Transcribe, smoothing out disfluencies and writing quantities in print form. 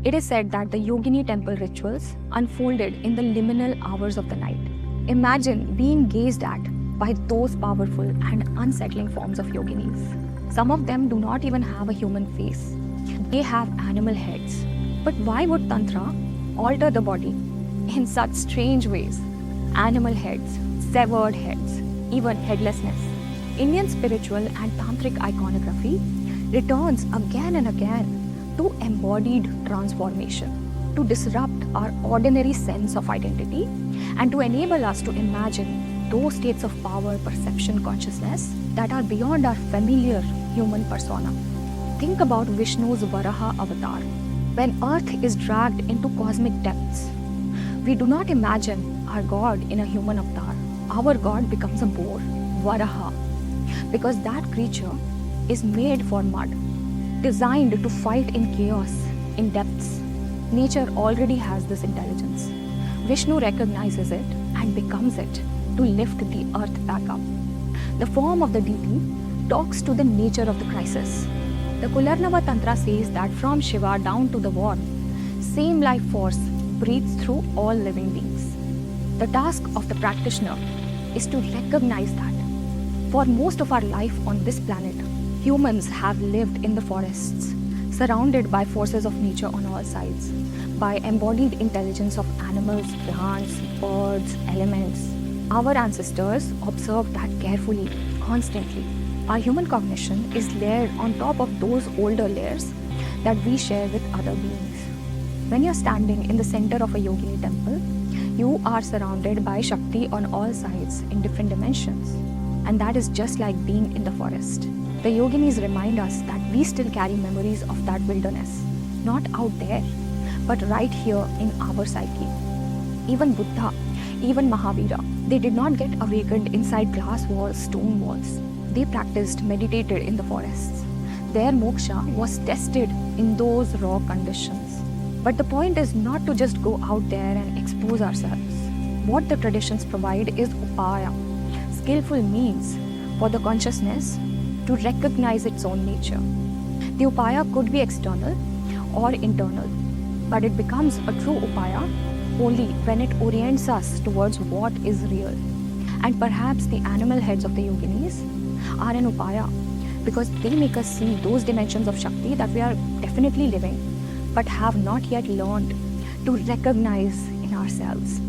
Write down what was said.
It is said that the Yogini temple rituals unfolded in the liminal hours of the night. Imagine being gazed at by those powerful and unsettling forms of yoginis. Some of them do not even have a human face. They have animal heads. But why would Tantra alter the body in such strange ways? Animal heads, severed heads, even headlessness. Indian spiritual and tantric iconography returns again and again to embodied transformation, to disrupt our ordinary sense of identity, and to enable us to imagine those states of power, perception, consciousness that are beyond our familiar human persona. Think about Vishnu's Varaha avatar. When Earth is dragged into cosmic depths, we do not imagine our God in a human avatar. Our God becomes a boar, Varaha, because that creature is made for mud, designed to fight in chaos, in depths. Nature already has this intelligence. Vishnu recognizes it and becomes it to lift the earth back up. The form of the deity talks to the nature of the crisis. The Kularnava Tantra says that from Shiva down to the worm, same life force breathes through all living beings. The task of the practitioner is to recognize that. For most of our life on this planet, humans have lived in the forests, surrounded by forces of nature on all sides, by embodied intelligence of animals, plants, birds, elements. Our ancestors observed that carefully, constantly. Our human cognition is layered on top of those older layers that we share with other beings. When you're standing in the center of a yogini temple, you are surrounded by Shakti on all sides in different dimensions. And that is just like being in the forest. The yoginis remind us that we still carry memories of that wilderness, not out there, but right here in our psyche. Even Buddha, even Mahavira, they did not get awakened inside glass walls, stone walls. They practiced, meditated in the forests. Their moksha was tested in those raw conditions. But the point is not to just go out there and expose ourselves. What the traditions provide is upaya, skillful means for the consciousness to recognize its own nature. The upaya could be external or internal, but it becomes a true upaya only when it orients us towards what is real. And perhaps the animal heads of the yoginis are an upaya because they make us see those dimensions of Shakti that we are definitely living but have not yet learned to recognize in ourselves.